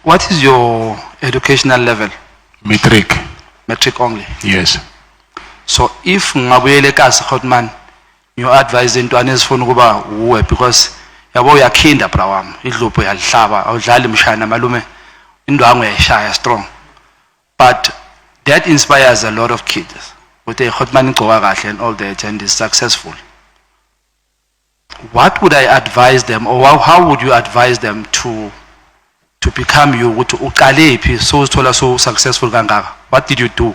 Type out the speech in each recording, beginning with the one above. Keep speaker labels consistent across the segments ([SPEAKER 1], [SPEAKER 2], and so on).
[SPEAKER 1] What is your educational level?
[SPEAKER 2] Matric.
[SPEAKER 1] Metric only.
[SPEAKER 2] Yes.
[SPEAKER 1] So if ngabuyele kasi Hotman, you advise intwana ezifuna ukuba uwe because yabo uyakhinda bra wami idlupho yalihlaba awudlali mshana malume indwangu yayishaya strong. But that inspires a lot of kids. Ukuthi Hotman igcoka kahle and all that and is successful. What would I advise them, or how would you advise them to become you? So successful kangaka. What did you do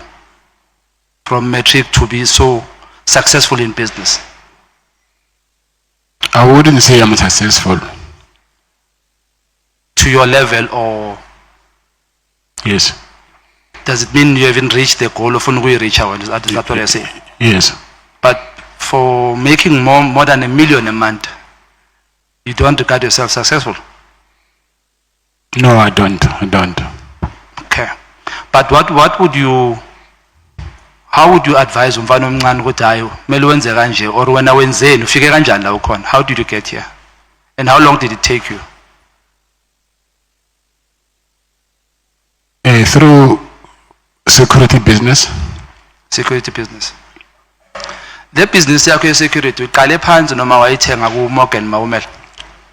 [SPEAKER 1] from metric to be so successful in business?
[SPEAKER 2] I wouldn't say I'm successful.
[SPEAKER 1] To your level, or
[SPEAKER 2] Yes.
[SPEAKER 1] does it mean you haven't reached the goal of reach out? Is that what I say?
[SPEAKER 2] Yes.
[SPEAKER 1] But for making more than $1 million a month, you don't regard yourself successful.
[SPEAKER 2] No, I don't.
[SPEAKER 1] Okay. But what would you, how would you advise umfana omncane ukuthi hayi kumele wenze kanje or wena wenzeni ufike kanjani la ukhona? How did you get here? And how long did it take you?
[SPEAKER 2] Through security business.
[SPEAKER 1] Security business. The business yakho ye security uqale phansi noma wayithenga ku Morgan Mawumela?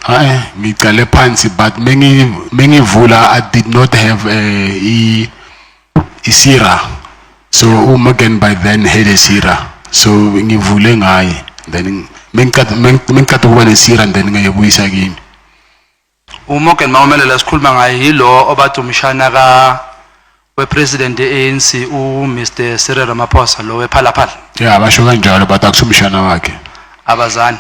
[SPEAKER 2] Ngiqale phansi, but mengivula I did not have a Sira. So Morgan by then had a Sira. So ngivule ngaye. Then mengikade kuba neSira and then ngayibuyisa kimi.
[SPEAKER 1] Morgan Mawumela la sikhuluma ngaye yilo obathi umshana ka wepresident ANC Mr. Cyril Ramaphosa lo wePhalaphala.
[SPEAKER 2] Yeah, basho kanjalo but akusumshana wakhe.
[SPEAKER 1] Abazani.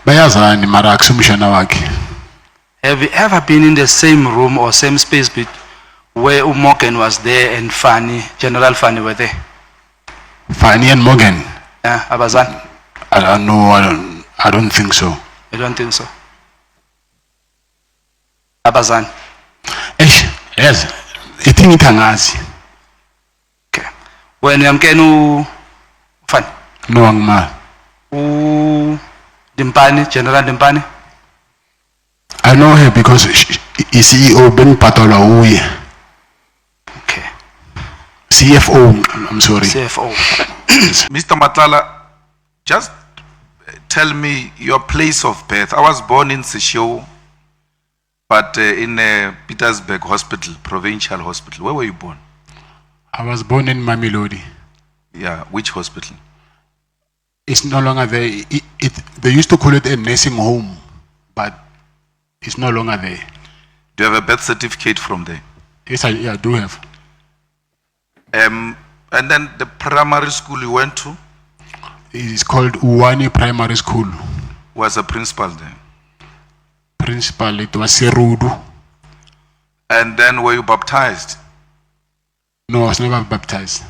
[SPEAKER 2] Bayazani mara akusumshana wakhe.
[SPEAKER 1] Have you ever been in the same room or same space where Morgan was there and General Fani were there?
[SPEAKER 2] Fani and Morgan?
[SPEAKER 1] Yeah, abazani.
[SPEAKER 2] I don't think so.
[SPEAKER 1] I don't think so. Abazani.
[SPEAKER 2] Yes. Ithi ngitangazi.
[SPEAKER 1] Okay. When uyamkena Fani?
[SPEAKER 2] No angima.
[SPEAKER 1] Dimpani, General Dimpani?
[SPEAKER 2] I know her because is CEO Ben Patola uye.
[SPEAKER 1] Okay.
[SPEAKER 2] CFO, I'm sorry.
[SPEAKER 1] CFO.
[SPEAKER 3] Mr. Matala, just tell me your place of birth. I was born in Seshego, but in Petersburg Hospital, Provincial Hospital. Where were you born?
[SPEAKER 2] I was born in Mamelodi.
[SPEAKER 3] Yeah, which hospital?
[SPEAKER 2] It's no longer there. They used to call it a nursing home, but it's no longer there.
[SPEAKER 3] Do you have a birth certificate from there?
[SPEAKER 2] Yes, I do have.
[SPEAKER 3] And then the primary school you went to?
[SPEAKER 2] It is called Uwani Primary School.
[SPEAKER 3] Who was a principal there?
[SPEAKER 2] Principal, it was Serudu.
[SPEAKER 3] And then were you baptized?
[SPEAKER 2] No, I was never baptized.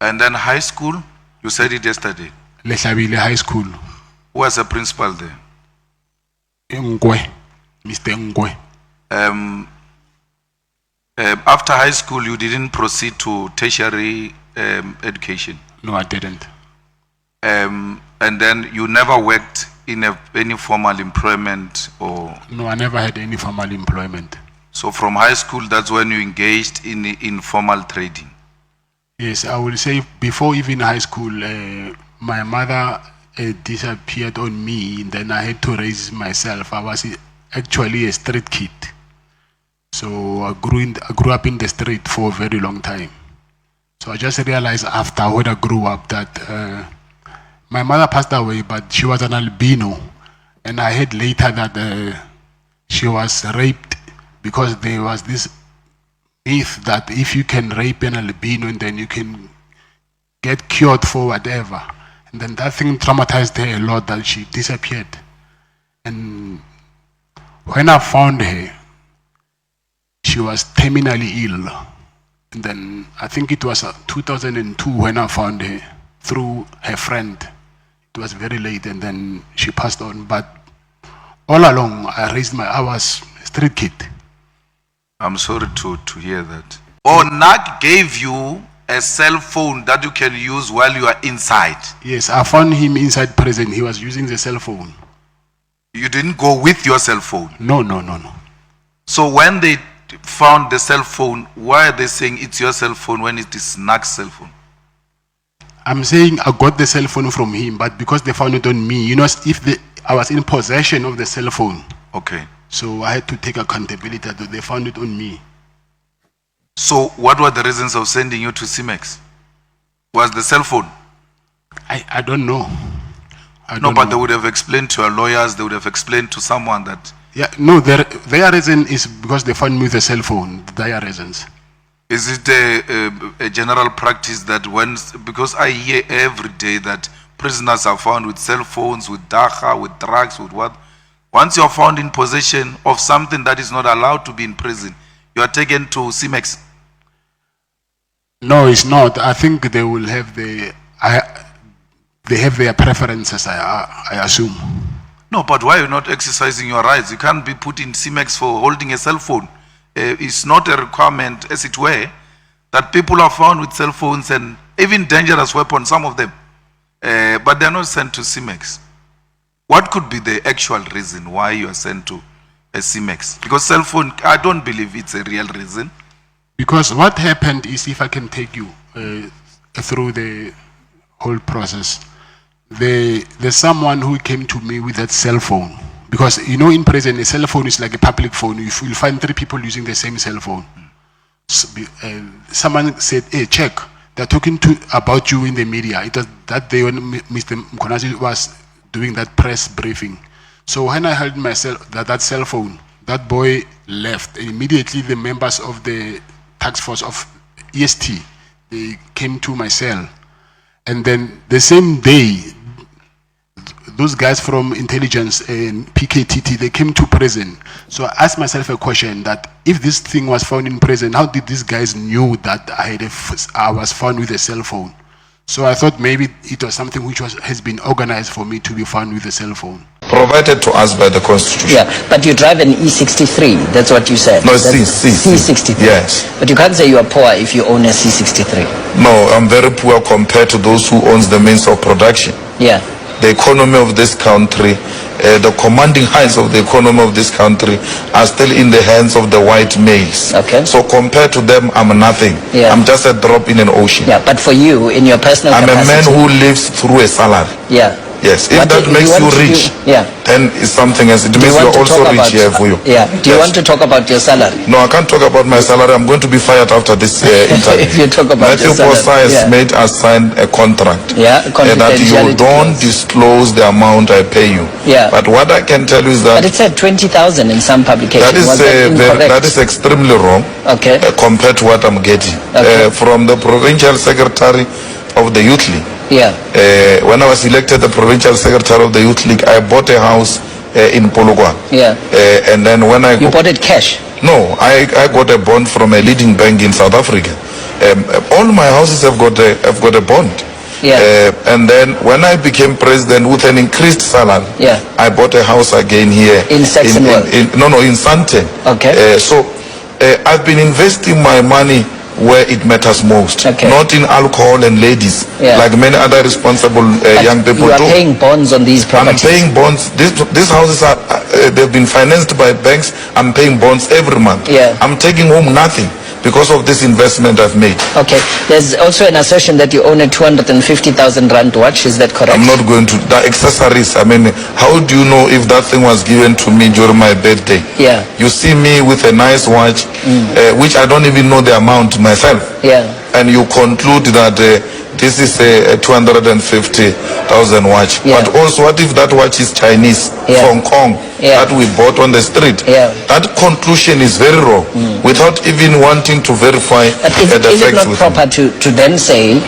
[SPEAKER 3] And then high school? You said it yesterday.
[SPEAKER 2] Leshabile High School.
[SPEAKER 3] Who was a principal there?
[SPEAKER 2] Ngwe, Mr. Ngwe.
[SPEAKER 3] After high school, you didn't proceed to tertiary education?
[SPEAKER 2] No, I didn't.
[SPEAKER 3] And then you never worked in any formal employment or?
[SPEAKER 2] No, I never had any formal employment.
[SPEAKER 3] So from high school, that's when you engaged in informal trading?
[SPEAKER 2] Yes, I would say before even high school, my mother disappeared on me, and then I had to raise myself. I was actually a street kid. So I grew up in the street for a very long time. So I just realized after when I grew up that my mother passed away, but she was an albino. And I heard later that she was raped because there was this myth that if you can rape an albino, and then you can get cured for whatever. And then that thing traumatized her a lot that she disappeared. And when I found her, she was terminally ill. And then I think it was 2002 when I found her through her friend. It was very late and then she passed on. But all along, I was a street kid.
[SPEAKER 3] I'm sorry to hear that. Onak gave you a cell phone that you can use while you are inside.
[SPEAKER 2] Yes, I found him inside prison. He was using the cell phone.
[SPEAKER 3] You didn't go with your cell phone?
[SPEAKER 2] No.
[SPEAKER 3] So when they found the cell phone, why are they saying it's your cell phone when it is Nak's cell phone?
[SPEAKER 2] I'm saying I got the cell phone from him, but because they found it on me, you know, I was in possession of the cell phone,
[SPEAKER 3] Okay.
[SPEAKER 2] so I had to take accountability that they found it on me.
[SPEAKER 3] So what were the reasons of sending you to CIMEX? Was the cell phone?
[SPEAKER 2] I don't know. I
[SPEAKER 3] No,
[SPEAKER 2] don't
[SPEAKER 3] but
[SPEAKER 2] know.
[SPEAKER 3] they would have explained to your lawyers, they would have explained to someone that,
[SPEAKER 2] Yeah, no, their reason is because they found me with a cell phone. Their reasons.
[SPEAKER 3] is it a general practice that because I hear every day that prisoners are found with cell phones, with dagga, with drugs, with what? Once you're found in possession of something that is not allowed to be in prison, you are taken to CIMEX.
[SPEAKER 2] No, it's not. I think they will have they have their preferences. I assume.
[SPEAKER 3] No, but why are you not exercising your rights? You can't be put in CIMEX for holding a cell phone. It's not a requirement, as it were, that people are found with cell phones and even dangerous weapons, some of them. But they're not sent to CIMEX. What could be the actual reason why you are sent to a CIMEX? Because cell phone, I don't believe it's a real reason.
[SPEAKER 2] Because what happened is, if I can take you through the whole process, there's someone who came to me with that cell phone. Because, you know, in prison, a cell phone is like a public phone. You'll find 3 people using the same cell phone. Someone said, hey, check, they're talking about you in the media. It was that day when Mr. Mkonazi was doing that press briefing. So when I held that cell phone, that boy left. Immediately, the members of the task force of EST, they came to my cell. And then the same day, those guys from intelligence and PKTT, they came to prison. So I asked myself a question that if this thing was found in prison, how did these guys knew that I was found with a cell phone? So I thought maybe it was something which has been organized for me to be found with a cell phone.
[SPEAKER 4] Provided to us by the Constitution.
[SPEAKER 5] Yeah, but you drive an E63, that's what you said.
[SPEAKER 4] No,
[SPEAKER 5] That's
[SPEAKER 4] C63. Yes.
[SPEAKER 5] But you can't say you are poor if you own a C63.
[SPEAKER 4] No, I'm very poor compared to those who owns the means of production.
[SPEAKER 5] Yeah.
[SPEAKER 4] The economy of this country, the commanding heights of the economy of this country are still in the hands of the white males.
[SPEAKER 5] Okay.
[SPEAKER 4] So compared to them, I'm nothing.
[SPEAKER 5] Yeah.
[SPEAKER 4] I'm just a drop in an ocean.
[SPEAKER 5] Yeah, but for you, in your personal
[SPEAKER 4] I'm a man
[SPEAKER 5] capacity.
[SPEAKER 4] who lives through a salary.
[SPEAKER 5] Yeah.
[SPEAKER 4] Yes, if
[SPEAKER 5] What
[SPEAKER 4] that
[SPEAKER 5] do
[SPEAKER 4] makes
[SPEAKER 5] want
[SPEAKER 4] you
[SPEAKER 5] to
[SPEAKER 4] rich,
[SPEAKER 5] yeah.
[SPEAKER 4] then it's something else. It
[SPEAKER 5] Do you
[SPEAKER 4] means
[SPEAKER 5] want
[SPEAKER 4] you're
[SPEAKER 5] to
[SPEAKER 4] also
[SPEAKER 5] talk
[SPEAKER 4] rich here for you.
[SPEAKER 5] Yeah. Do you
[SPEAKER 4] Yes.
[SPEAKER 5] want to talk about your salary?
[SPEAKER 4] No, I can't talk about my salary. I'm going to be fired after this interview.
[SPEAKER 5] If you talk about
[SPEAKER 4] Matthew
[SPEAKER 5] your salary,
[SPEAKER 4] Posa has
[SPEAKER 5] yeah.
[SPEAKER 4] made us sign a contract.
[SPEAKER 5] Yeah,
[SPEAKER 4] That you
[SPEAKER 5] confidentiality
[SPEAKER 4] don't
[SPEAKER 5] clause.
[SPEAKER 4] disclose the amount I pay you.
[SPEAKER 5] Yeah.
[SPEAKER 4] But what I can tell you is
[SPEAKER 5] But
[SPEAKER 4] that
[SPEAKER 5] it said 20,000 in some publications. Was that incorrect?
[SPEAKER 4] that is extremely wrong
[SPEAKER 5] Okay.
[SPEAKER 4] compared to what I'm getting.
[SPEAKER 5] Okay.
[SPEAKER 4] From the provincial secretary of the Youth League.
[SPEAKER 5] Yeah.
[SPEAKER 4] When I was elected the provincial secretary of the Youth League, I bought a house in Polokwane.
[SPEAKER 5] Yeah.
[SPEAKER 4] And then when I
[SPEAKER 5] You bought it cash?
[SPEAKER 4] No, I got a bond from a leading bank in South Africa. All my houses have got a bond.
[SPEAKER 5] Yeah.
[SPEAKER 4] And then when I became president with an increased salary,
[SPEAKER 5] Yeah.
[SPEAKER 4] I bought a house again here.
[SPEAKER 5] In Saxonwold?
[SPEAKER 4] In Sandton.
[SPEAKER 5] Okay.
[SPEAKER 4] So I've been investing my money where it matters most,
[SPEAKER 5] Okay.
[SPEAKER 4] not in alcohol and ladies,
[SPEAKER 5] Yeah.
[SPEAKER 4] like many other responsible
[SPEAKER 5] But
[SPEAKER 4] young people
[SPEAKER 5] you are
[SPEAKER 4] do.
[SPEAKER 5] paying bonds on these
[SPEAKER 4] I'm
[SPEAKER 5] properties.
[SPEAKER 4] paying bonds. These houses are they've been financed by banks. I'm paying bonds every month.
[SPEAKER 5] Yeah.
[SPEAKER 4] I'm taking home nothing because of this investment I've made.
[SPEAKER 5] Okay. There's also an assertion that you own a 250,000 rand watch. Is that correct?
[SPEAKER 4] I'm not going to the accessories. I mean, how do you know if that thing was given to me during my birthday?
[SPEAKER 5] Yeah.
[SPEAKER 4] You see me with a nice watch, which I don't even know the amount myself.
[SPEAKER 5] Yeah.
[SPEAKER 4] And you conclude that this is a 250,000 watch.
[SPEAKER 5] Yeah.
[SPEAKER 4] But also, what if that watch is Chinese,
[SPEAKER 5] Yeah.
[SPEAKER 4] Hong Kong,
[SPEAKER 5] Yeah.
[SPEAKER 4] that we bought on the street?
[SPEAKER 5] Yeah.
[SPEAKER 4] That conclusion is very wrong, without even wanting to verify
[SPEAKER 5] But is
[SPEAKER 4] the
[SPEAKER 5] it
[SPEAKER 4] facts
[SPEAKER 5] not
[SPEAKER 4] with
[SPEAKER 5] proper to then say,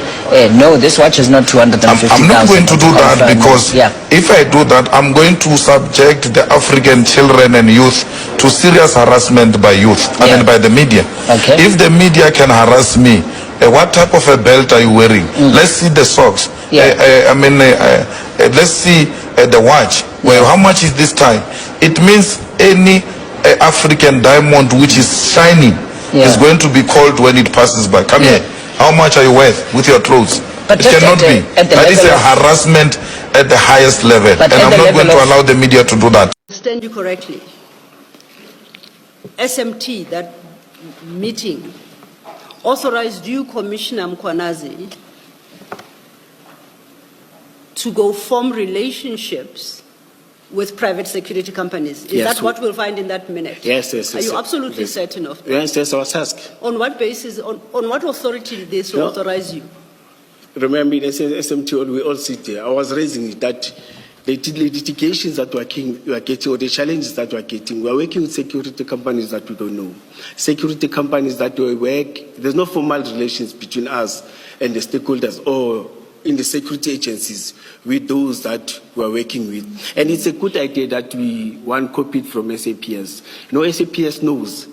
[SPEAKER 5] no, this watch is not 250,000?
[SPEAKER 4] I'm not going to do that
[SPEAKER 5] confirm?
[SPEAKER 4] because
[SPEAKER 5] Yeah.
[SPEAKER 4] if I do that, I'm going to subject the African children and youth to serious harassment by youth, I
[SPEAKER 5] Yeah.
[SPEAKER 4] mean by the media.
[SPEAKER 5] Okay.
[SPEAKER 4] If the media can harass me, what type of a belt are you wearing? Let's see the socks.
[SPEAKER 5] Yeah.
[SPEAKER 4] Let's see the watch. Well, how much is this tie? It means any African diamond which is shining
[SPEAKER 5] Yeah.
[SPEAKER 4] is going to be called when it passes by. Come
[SPEAKER 5] Yeah.
[SPEAKER 4] here. How much are you worth with your clothes?
[SPEAKER 5] But
[SPEAKER 4] it
[SPEAKER 5] just
[SPEAKER 4] cannot
[SPEAKER 5] at the-
[SPEAKER 4] be.
[SPEAKER 5] at the
[SPEAKER 4] That is
[SPEAKER 5] level
[SPEAKER 4] a
[SPEAKER 5] of-
[SPEAKER 4] harassment at the highest level.
[SPEAKER 5] But
[SPEAKER 4] And
[SPEAKER 5] at
[SPEAKER 4] I'm
[SPEAKER 5] the
[SPEAKER 4] not going
[SPEAKER 5] level
[SPEAKER 4] to
[SPEAKER 5] of-
[SPEAKER 4] allow the media to do that.
[SPEAKER 6] Understand you correctly. SMT, that meeting, authorized you, Commissioner Mkwanazi, to go form relationships with private security companies. Is
[SPEAKER 7] Yes,
[SPEAKER 6] that what we'll find in that minute?
[SPEAKER 7] Yes, yes,
[SPEAKER 6] Are
[SPEAKER 7] yes.
[SPEAKER 6] you absolutely
[SPEAKER 7] Yes.
[SPEAKER 6] certain of that?
[SPEAKER 7] Yes, yes, I was asked.
[SPEAKER 6] On what basis, on what authority did they so
[SPEAKER 7] No.
[SPEAKER 6] authorize you?
[SPEAKER 7] Remember, in SMT, we all sit there. I was raising it that the litigations that we are getting, or the challenges that we are getting, we are working with security companies that we don't know. Security companies that we work, there's no formal relations between us and the stakeholders or in the security agencies with those that we are working with. And it's a good idea that we want copied from SAPS. You know, SAPS knows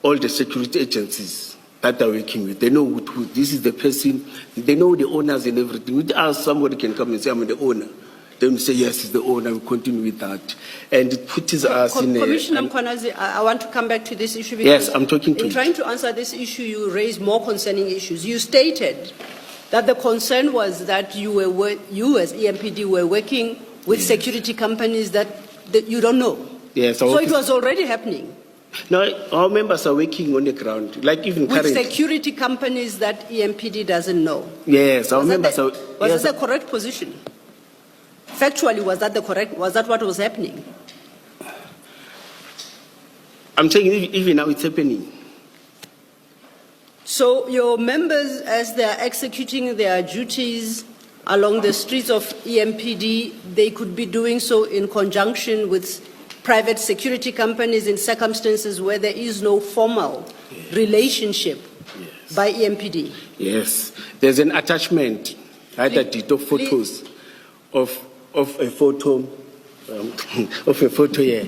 [SPEAKER 7] all the security agencies that they're working with. They know who this is the person, they know the owners and everything. With us, somebody can come and say, I'm the owner. Then we say, yes, it's the owner, we continue with that. And it puts us in a...
[SPEAKER 6] Commissioner Mkwanazi, I want to come back to this issue.
[SPEAKER 7] Yes,
[SPEAKER 6] because
[SPEAKER 7] I'm talking to
[SPEAKER 6] in
[SPEAKER 7] you.
[SPEAKER 6] trying to answer this issue, you raised more concerning issues. You stated that the concern was that you as EMPD were working with security companies that you don't know.
[SPEAKER 7] Yes,
[SPEAKER 6] So it was already happening
[SPEAKER 7] No, our members are working on the ground, like even
[SPEAKER 6] with
[SPEAKER 7] currently.
[SPEAKER 6] security companies that EMPD doesn't know.
[SPEAKER 7] Yes, our
[SPEAKER 6] Was that
[SPEAKER 7] members
[SPEAKER 6] the-
[SPEAKER 7] are...
[SPEAKER 6] Was
[SPEAKER 7] yes,
[SPEAKER 6] that the correct position? Factually, was that what was happening?
[SPEAKER 7] I'm saying even now it's happening.
[SPEAKER 6] So your members, as they are executing their duties along the streets of EMPD, they could be doing so in conjunction with private security companies in circumstances where there is no formal relationship by EMPD.
[SPEAKER 7] Yes, there's an attachment, either did of photos of a photo, of a photo here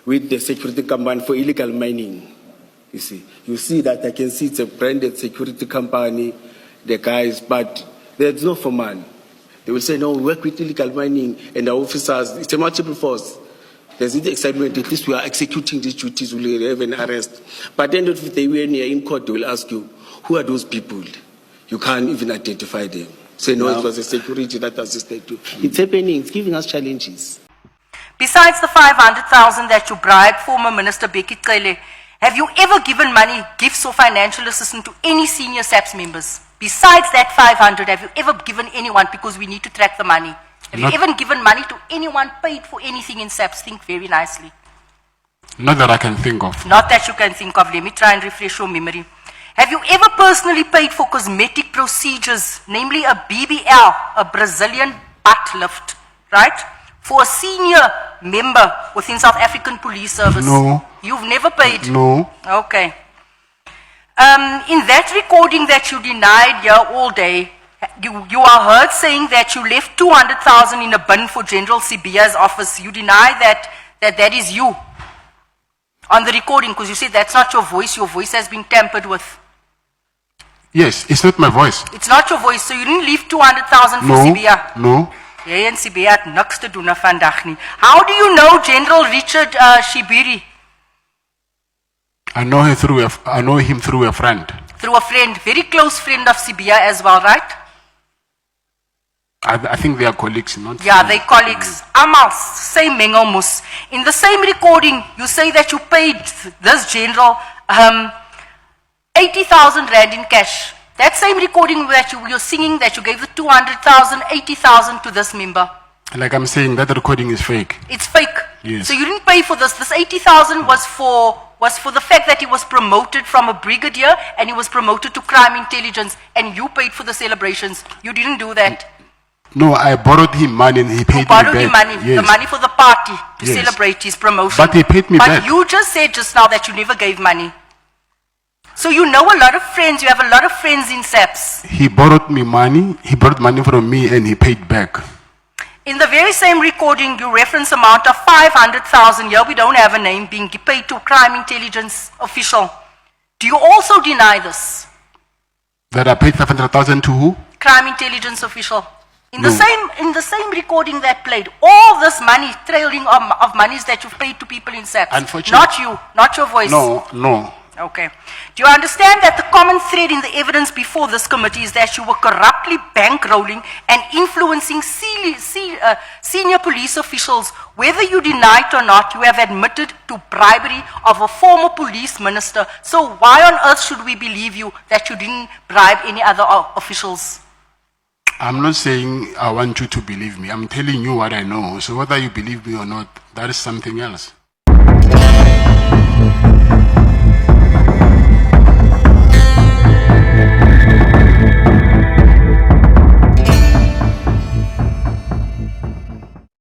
[SPEAKER 7] with the security company for illegal mining. You see that I can see it's a branded security company, the guys, but there's no formal. They will say, no, we work with illegal mining and the officers, it's a multiple force. There's the excitement that this we are executing these duties, we will have an arrest. But then if they were in court, they will ask you, who are those people? You can't even identify them. Say, no, it was a security that assisted you. It's happening, it's giving us challenges.
[SPEAKER 8] Besides the 500,000 that you bribed former Minister Becky Cele, have you ever given money, gifts or financial assistance to any senior SAPS members? Besides that 500, have you ever given anyone, because we need to track the money, have you ever given money to anyone, paid for anything in SAPS? Think very nicely.
[SPEAKER 2] Not that I can think of.
[SPEAKER 8] Not that you can think of. Let me try and refresh your memory. Have you ever personally paid for cosmetic procedures, namely a BBL, a Brazilian butt lift, right? For a senior member within South African Police Service?
[SPEAKER 2] No.
[SPEAKER 8] You've never paid?
[SPEAKER 2] No.
[SPEAKER 8] Okay. In that recording that you denied here all day, you are heard saying that you left 200,000 in a bin for General Sibiya's office. You deny that is you on the recording, because you said that's not your voice has been tampered with.
[SPEAKER 2] Yes, it's not my voice.
[SPEAKER 8] It's not your voice, so you didn't leave 200,000 for
[SPEAKER 2] No.
[SPEAKER 8] Sibiya.
[SPEAKER 2] No.
[SPEAKER 8] Jy en Sibiya het niks te doen vandag nie. How do you know General Richard Shibiri?
[SPEAKER 2] I know him through a friend.
[SPEAKER 8] Through a friend, very close friend of Sibiya as well, right?
[SPEAKER 2] I think they are colleagues, not
[SPEAKER 8] Yeah,
[SPEAKER 2] friends.
[SPEAKER 8] they colleagues. Amal, same mengomus. In the same recording, you say that you paid this general 80,000 rand in cash. That same recording that you're singing that you gave the 200,000, 80,000 to this member.
[SPEAKER 2] Like I'm saying, that recording is fake.
[SPEAKER 8] It's fake.
[SPEAKER 2] Yes.
[SPEAKER 8] So you didn't pay for this. This 80,000 was for the fact that he was promoted from a brigadier and he was promoted to crime intelligence, and you paid for the celebrations. You didn't do that.
[SPEAKER 2] No, I borrowed him money and he paid
[SPEAKER 8] You
[SPEAKER 2] me
[SPEAKER 8] borrowed
[SPEAKER 2] back.
[SPEAKER 8] him money,
[SPEAKER 2] Yes.
[SPEAKER 8] the money for the party to
[SPEAKER 2] Yes.
[SPEAKER 8] celebrate his promotion.
[SPEAKER 2] But he paid me
[SPEAKER 8] But
[SPEAKER 2] back.
[SPEAKER 8] you just said just now that you never gave money. So you know a lot of friends, you have a lot of friends in SAPS.
[SPEAKER 2] He borrowed me money. He borrowed money from me and he paid back.
[SPEAKER 8] In the very same recording, you reference amount of 500,000. Here we don't have a name being paid to a crime intelligence official. Do you also deny this?
[SPEAKER 2] That I paid 500,000 to who?
[SPEAKER 8] Crime intelligence official. In
[SPEAKER 2] No.
[SPEAKER 8] the same recording that played, all this money, trailing of monies that you've paid to people in SAPS.
[SPEAKER 2] Unfortunately-
[SPEAKER 8] Not you, not your voice.
[SPEAKER 2] No, no.
[SPEAKER 8] Okay. Do you understand that the common thread in the evidence before this committee is that you were corruptly bankrolling and influencing senior police officials? Whether you deny it or not, you have admitted to bribery of a former police minister. So why on earth should we believe you that you didn't bribe any other officials?
[SPEAKER 2] I'm not saying I want you to believe me. I'm telling you what I know. So whether you believe me or not, that is something else.